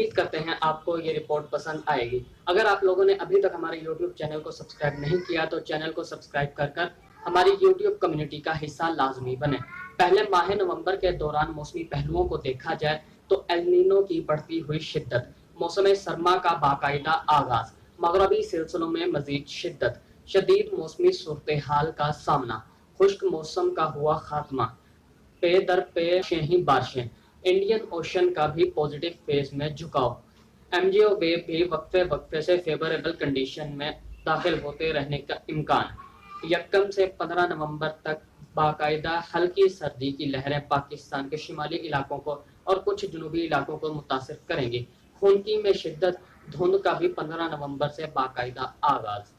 امید کرتے ہیں آپ کو یہ رپورٹ پسند آئے گی۔ اگر آپ لوگوں نے ابھی تک ہمارے یوٹیوب چینل کو سبسکرائب نہیں کیا تو چینل کو سبسکرائب کر ہماری یوٹیوب کمیونٹی کا حصہ لازمی بنیں۔ پہلے ماہ نومبر کے دوران موسمی پہلوؤں کو دیکھا جائے تو ایل نینو کی بڑھتی ہوئی شدت، موسم سرما کا باقاعدہ آغاز، مغربی سلسلوں میں مزید شدت، شدید موسمی صورتحال کا سامنا، خشک موسم کا ہوا خاتمہ، پے در پے شہیں بارشیں، انڈین اوشن کا بھی پازیٹیو فیز میں جھکاؤ، ایم جی او ویو بھی وقفے سے فیوریبل کنڈیشن میں داخل ہوتے رہنے کا امکان۔ یکم سے 15 نومبر تک باقاعدہ ہلکی سردی کی لہریں پاکستان کے شمالی علاقوں کو اور کچھ جنوبی علاقوں کو متاثر کریں گی۔ خنکی میں شدت، دھند کا بھی 15 نومبر سے باقاعدہ آغاز۔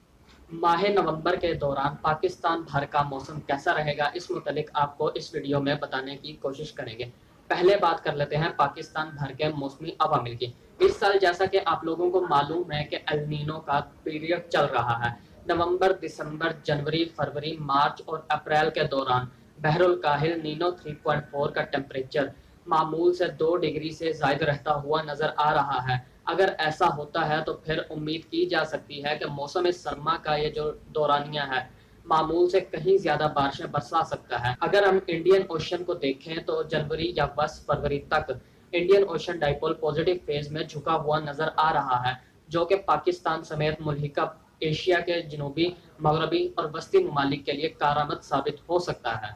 ماہ نومبر کے دوران پاکستان بھر کا موسم کیسا رہے گا، اس متعلق آپ کو اس ویڈیو میں بتانے کی کوشش کریں گے۔ پہلے بات کر لیتے ہیں پاکستان بھر کے موسمی عوامل کی۔ اس سال جیسا کہ آپ لوگوں کو معلوم ہے کہ ایل نینو کا پیریڈ چل رہا ہے۔ نومبر، دسمبر، جنوری، فروری، مارچ اور اپریل کے دوران بحر الکاہل نینو 3.4 کا ٹیمپریچر معمول سے 2 ڈگری سے زائد رہتا ہوا نظر آ رہا ہے۔ اگر ایسا ہوتا ہے تو پھر امید کی جا سکتی ہے کہ موسم سرما کا یہ جو دورانیہ ہے معمول سے کہیں زیادہ بارشیں برسا سکتا ہے۔ اگر ہم انڈین اوشن کو دیکھیں تو جنوری یا 20 فروری تک انڈین اوشن ڈائپول پازیٹیو فیز میں جھکا ہوا نظر آ رہا ہے، جو کہ پاکستان سمیت ملحقہ ایشیا کے جنوبی، مغربی اور وسطی ممالک کے لیے کارآمد ثابت ہو سکتا ہے۔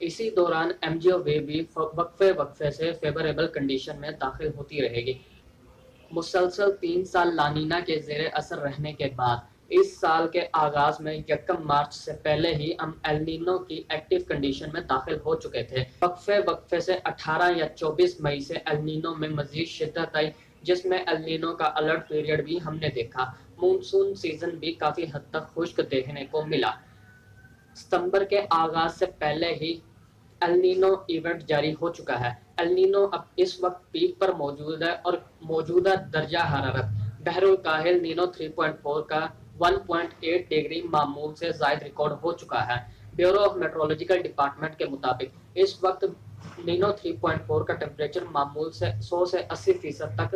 اسی دوران ایم جی او ویو بھی وقفے سے فیوریبل کنڈیشن میں داخل ہوتی رہے گی۔ مسلسل 3 سال لانینا کے زیر اثر رہنے کے بعد اس سال کے آغاز میں یکم مارچ سے پہلے ہی ہم ایل نینو کی ایکٹیو کنڈیشن میں داخل ہو چکے تھے۔ وقفے سے 18 یا 24 مئی سے ایل نینو میں مزید شدت آئی، جس میں ایل نینو کا الرٹ پیریڈ بھی ہم نے دیکھا۔ مونسون سیزن بھی کافی حد تک خشک دیکھنے کو ملا۔ ستمبر کے آغاز سے پہلے ہی ایل نینو ایونٹ جاری ہو چکا ہے۔ ایل نینو اب اس وقت پیک پر موجود ہے اور موجودہ درجہ حرارت بحر الکاہل نینو 3.4 کا 1.8 ڈگری معمول سے زائد ریکارڈ ہو چکا ہے۔ بیورو آف میٹرولوجیکل ڈپارٹمنٹ کے مطابق اس وقت نینو 3.4 کا ٹیمپریچر معمول سے 100 سے 80% تک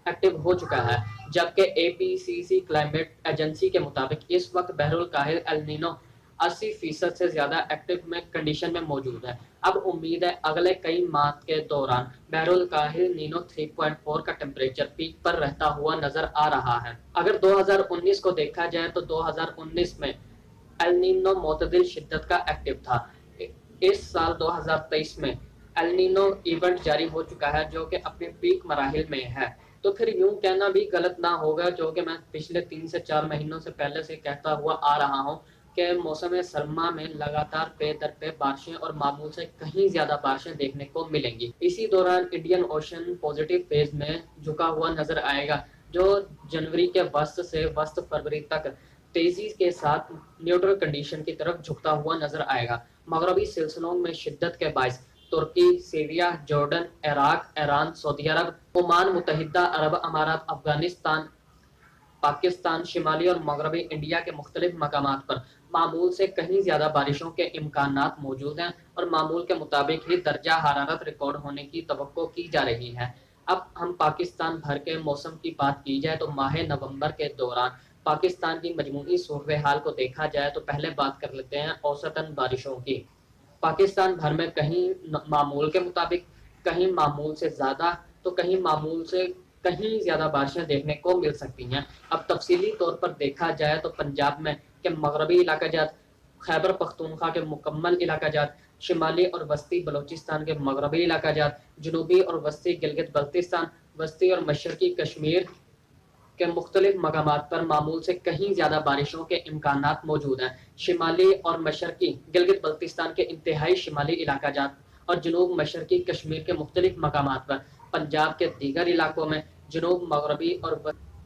ایکٹیو ہو چکا ہے، جبکہ اے پی سی سی کلائمیٹ ایجنسی کے مطابق اس وقت بحر الکاہل ایل نینو 80% سے زیادہ ایکٹیو کنڈیشن میں موجود ہے۔ اب امید ہے اگلے کئی ماہ کے دوران بحر الکاہل نینو 3.4 کا ٹیمپریچر پیک پر رہتا ہوا نظر آ رہا ہے۔ اگر 2019 کو دیکھا جائے تو 2019 میں ایل نینو معتدل شدت کا ایکٹیو تھا۔ اس سال 2023 میں ایل نینو ایونٹ جاری ہو چکا ہے، جو کہ اپنے پیک مراحل میں ہے۔ تو پھر یوں کہنا بھی غلط نہ ہوگا، جو کہ میں پچھلے 3 سے 4 مہینوں سے پہلے سے کہتا ہوا آ رہا ہوں کہ موسم سرما میں لگاتار پے در پے بارشیں اور معمول سے کہیں زیادہ بارشیں دیکھنے کو ملیں گی۔ اسی دوران انڈین اوشن پازیٹیو فیز میں جھکا ہوا نظر آئے گا، جو جنوری کے وسط سے وسط فروری تک تیزی کے ساتھ نیوٹرل کنڈیشن کی طرف جھکتا ہوا نظر آئے گا۔ مغربی سلسلوں میں شدت کے باعث ترکی، سیریا، جارڈن، عراق، ایران، سعودی عرب، عمان، متحدہ عرب امارات، افغانستان، پاکستان، شمالی اور مغربی انڈیا کے مختلف مقامات پر معمول سے کہیں زیادہ بارشوں کے امکانات موجود ہیں اور معمول کے مطابق ہی درجہ حرارت ریکارڈ ہونے کی توقع کی جا رہی ہے۔ اب ہم پاکستان بھر کے موسم کی بات کی جائے تو ماہ نومبر کے دوران پاکستان کی مجموعی صورتحال کو دیکھا جائے تو پہلے بات کر لیتے ہیں اوسطاً بارشوں کی۔ پاکستان بھر میں کہیں معمول کے مطابق، کہیں معمول سے زیادہ تو کہیں معمول سے کہیں زیادہ بارشیں دیکھنے کو مل سکتی ہیں۔ اب تفصیلی طور پر دیکھا جائے تو پنجاب میں کے مغربی علاقہ جات، خیبر پختونخوا کے مکمل علاقہ جات، شمالی اور وسطی بلوچستان کے مغربی علاقہ جات، جنوبی اور وسطی گلگت بلتستان، وسطی اور مشرقی کشمیر کے مختلف مقامات پر معمول سے کہیں زیادہ بارشوں کے امکانات موجود ہیں۔ شمالی اور مشرقی گلگت بلتستان کے انتہائی شمالی علاقہ جات اور جنوب مشرقی کشمیر کے مختلف مقامات پر، پنجاب کے دیگر علاقوں میں، جنوب مغربی اور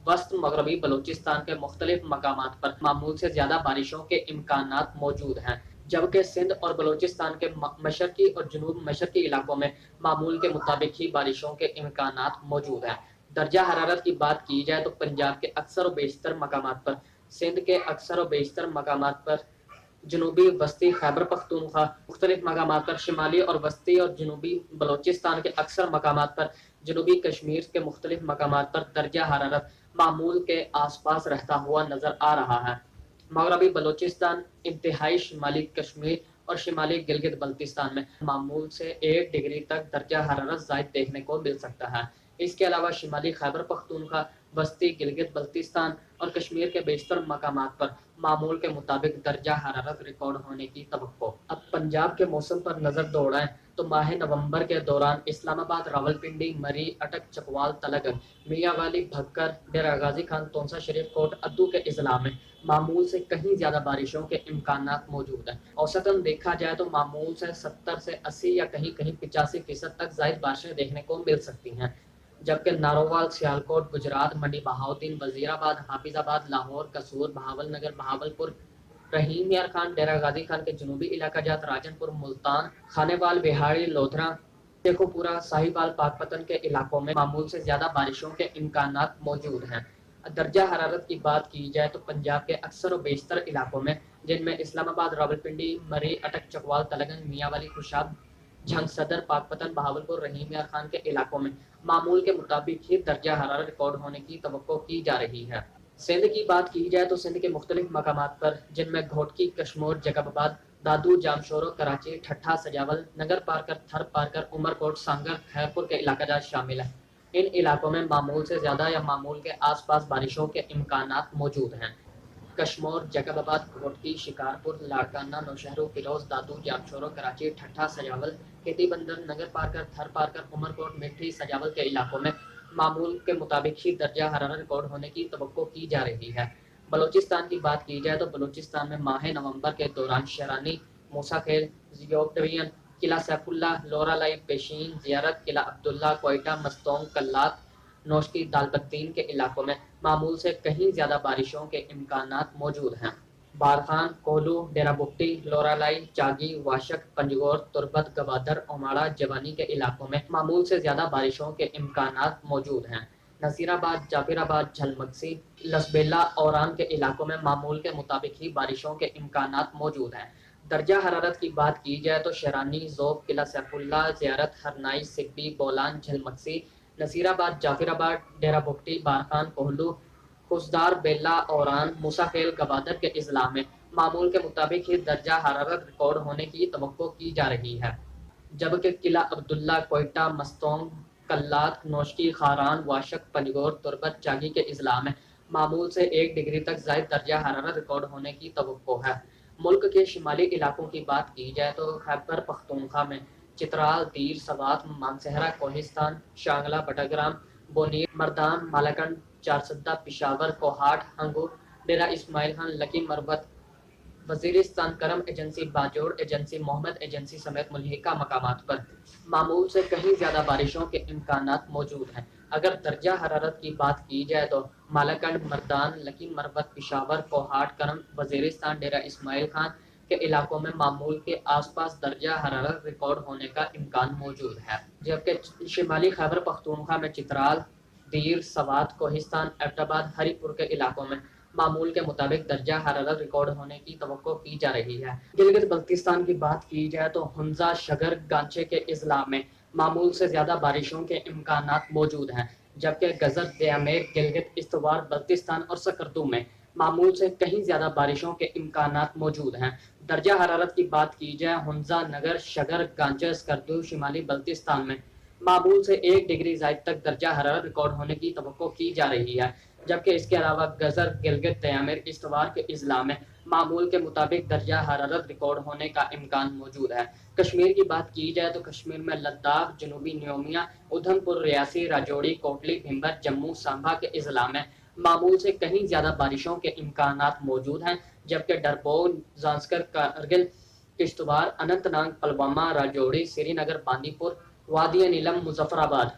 وسط مغربی بلوچستان کے مختلف مقامات پر معمول سے زیادہ بارشوں کے امکانات موجود ہیں، جبکہ سندھ اور بلوچستان کے مشرقی اور جنوب مشرقی علاقوں میں معمول کے مطابق ہی بارشوں کے امکانات موجود ہیں۔ درجہ حرارت کی بات کی جائے تو پنجاب کے اکثر و بیشتر مقامات پر، سندھ کے اکثر و بیشتر مقامات پر، جنوبی وسطی خیبر پختونخوا مختلف مقامات پر، شمالی اور وسطی اور جنوبی بلوچستان کے اکثر مقامات پر جنوبی کشمیر کے مختلف مقامات پر درجہ حرارت معمول کے آس پاس رہتا ہوا نظر آ رہا ہے۔ مغربی بلوچستان، انتہائی شمالی کشمیر اور شمالی گلگت بلتستان میں معمول سے 1 ڈگری تک درجہ حرارت زائد دیکھنے کو مل سکتا ہے۔ اس کے علاوہ شمالی خیبر پختونخوا، وسطی گلگت بلتستان اور کشمیر کے بیشتر مقامات پر معمول کے مطابق درجہ حرارت ریکارڈ ہونے کی توقع۔ اب پنجاب کے موسم پر نظر دوڑائیں تو ماہ نومبر کے دوران اسلام آباد، راولپنڈی، مری، اٹک، چکوال، تلنگانہ، میاں والی، بھکر، ڈیرہ غازی خان، تونسا شریف کوٹ ادو کے اضلاع میں معمول سے کہیں زیادہ بارشوں کے امکانات موجود ہیں۔ اوسطاً دیکھا جائے تو معمول سے 70 سے 80 یا کہیں کہیں 85% تک زائد بارشیں دیکھنے کو مل سکتی ہیں، جبکہ نارووال، سیالکوٹ، گجرات، منڈی بہاؤدین، وزیر آباد، حافظ آباد، لاہور، قصور، بہاول نگر، بہاولپور، رحیم یار خان، ڈیرہ غازی خان کے جنوبی علاقہ جات، راجن پور، ملتان، خانے وال، بہاڑی، لودھرا، شیخو پورہ، ساہیوال، پاکپتن کے علاقوں میں معمول سے زیادہ بارشوں کے امکانات موجود ہیں۔ درجہ حرارت کی بات کی جائے تو پنجاب کے اکثر و بیشتر علاقوں میں، جن میں اسلام آباد، راولپنڈی، مری، اٹک، چکوال، تلنگانہ، میاں والی، خوشاب، جھنگ صدر، پاکپتن، بہاولپور، رحیم یار خان کے علاقوں میں معمول کے مطابق ہی درجہ حرارت ریکارڈ ہونے کی توقع کی جا رہی ہے۔ سندھ کی بات کی جائے تو سندھ کے مختلف مقامات پر، جن میں گھوٹکی، کشمور، جیکب آباد، دادو، جامشورو، کراچی، ٹھٹھہ، سجاول، نگر پارکر، تھر پارکر، عمر کوٹ، سانگر، خیرپور کے علاقہ جات شامل ہیں۔ ان علاقوں میں معمول سے زیادہ یا معمول کے آس پاس بارشوں کے امکانات موجود ہیں۔ کشمور، جیکب آباد، گھوٹکی، شکارپور، لاڑکانہ، نوشہرو، فیروز، دادو، جامشورو، کراچی، ٹھٹھہ، سجاول، کھیتی بندر، نگر پارکر، تھر پارکر، عمر کوٹ، مٹھی، سجاول کے علاقوں میں معمول کے مطابق ہی درجہ حرارت ریکارڈ ہونے کی توقع کی جا رہی ہے۔ بلوچستان کی بات کی جائے تو بلوچستان میں ماہ نومبر کے دوران شرانی، موسیٰ کھیل، زیوب ڈویژن، قلعہ سیف اللہ، لورا لائی، پیشین، زیارت، قلعہ عبداللہ، کوئٹہ، مستونگ، کلات، نوشکی، دالبتین کے علاقوں میں معمول سے کہیں زیادہ بارشوں کے امکانات موجود ہیں۔ بارخان، کوہلو، ڈیرہ بگٹی، لورا لائی، چاگی، واشک، پنجگور، تربت، گوادر، اوماڑہ، جوانی کے علاقوں میں معمول سے زیادہ بارشوں کے امکانات موجود ہیں۔ نصیر آباد، جعفر آباد، جھلمگسی، لسبیلا، اوران کے علاقوں میں معمول کے مطابق ہی بارشوں کے امکانات موجود ہیں۔ درجہ حرارت کی بات کی جائے تو شرانی، ذوب، قلعہ سیف اللہ، زیارت، ہرنائی، سگبی، بولان، جھلمگسی، نصیر آباد، جعفر آباد، ڈیرہ بگٹی، بارخان، کوہلو، خوزدار، بیلا، اوران، موسیٰ کھیل، گوادر کے اضلاع میں معمول کے مطابق ہی درجہ حرارت ریکارڈ ہونے کی توقع کی جا رہی ہے، جبکہ قلعہ عبداللہ، کوئٹہ، مستونگ، کلات، نوشکی، خاران، واشک، پنجگور، تربت، چاگی کے اضلاع میں معمول سے 1 ڈگری تک زائد درجہ حرارت ریکارڈ ہونے کی توقع ہے۔ ملک کے شمالی علاقوں کی بات کی جائے تو خیبر پختونخوا میں چترال، دیر، سوات، مانسہرہ، کوہستان، شانگلہ، بٹاگرام، بونیر، مردان، مالاکنڈ، چارسدہ، پشاور، کوہاٹ، ہنگو، ڈیرہ اسماعیل خان، لکی مروت، وزیرستان، کرم ایجنسی، باجوڑ ایجنسی، محمد ایجنسی سمیت ملحقہ مقامات پر معمول سے کہیں زیادہ بارشوں کے امکانات موجود ہیں۔ اگر درجہ حرارت کی بات کی جائے تو مالاکنڈ، مردان، لکی مروت، پشاور، کوہاٹ، کرم، وزیرستان، ڈیرہ اسماعیل خان کے علاقوں میں معمول کے آس پاس درجہ حرارت ریکارڈ ہونے کا امکان موجود ہے، جبکہ شمالی خیبر پختونخوا میں چترال، دیر، سوات، کوہستان، ایبٹ آباد، ہری پور کے علاقوں میں معمول کے مطابق درجہ حرارت ریکارڈ ہونے کی توقع کی جا رہی ہے۔ گلگت بلتستان کی بات کی جائے تو ہنزا، شگر، گانچے کے اضلاع میں معمول سے زیادہ بارشوں کے امکانات موجود ہیں، جبکہ گزر، دیامیر، گلگت، استوار، بلتستان اور سکردو میں معمول سے کہیں زیادہ بارشوں کے امکانات موجود ہیں۔ درجہ حرارت کی بات کی جائے ہنزا، نگر، شگر، گانچے، سکردو، شمالی بلتستان میں معمول سے 1 ڈگری زائد تک درجہ حرارت ریکارڈ ہونے کی توقع کی جا رہی ہے، جبکہ اس کے علاوہ گزر، گلگت، دیامیر، استوار کے اضلاع میں معمول کے مطابق درجہ حرارت ریکارڈ ہونے کا امکان موجود ہے۔ کشمیر کی بات کی جائے تو کشمیر میں لداخ، جنوبی نیومیا، ادھم پور، ریاسی، راجوڑی، کوٹلی، بھمبر، جموں، سانبا کے اضلاع میں معمول سے کہیں زیادہ بارشوں کے امکانات موجود ہیں، جبکہ ڈربو، زانسکر، کارگل، کشتواڑ، اننت ناگ، پلوامہ، راجوڑی، سری نگر، باندی پور، وادی نیلم، مظفر آباد،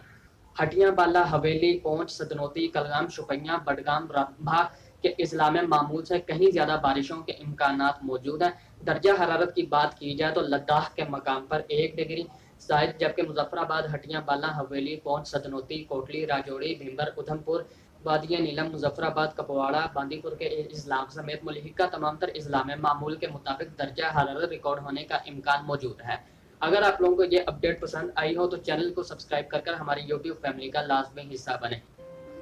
ہٹیاں بالا، حویلی، پونچھ، سدنوتی، کلگام، شوپیاں، بڈگام، رامبھا کے اضلاع میں معمول سے کہیں زیادہ بارشوں کے امکانات موجود ہیں۔ درجہ حرارت کی بات کی جائے تو لداخ کے مقام پر 1 ڈگری زائد، جبکہ مظفر آباد، ہٹیاں بالا، حویلی، پونچھ، سدنوتی، کوٹلی، راجوڑی، بھمبر، ادھم پور، وادی نیلم، مظفر آباد، کپواڑہ، باندی پور کے اضلاع سمیت ملحقہ تمام تر اضلاع میں معمول کے مطابق درجہ حرارت ریکارڈ ہونے کا امکان موجود ہے۔ اگر آپ لوگوں کو یہ اپڈیٹ پسند آئی ہو تو چینل کو سبسکرائب کر ہماری یوٹیوب فیملی کا لازمی حصہ بنیں۔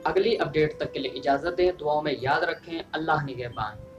اگلی اپڈیٹ تک کے لیے اجازت دیں، دعاؤں میں یاد رکھیں، اللہ نگہبان۔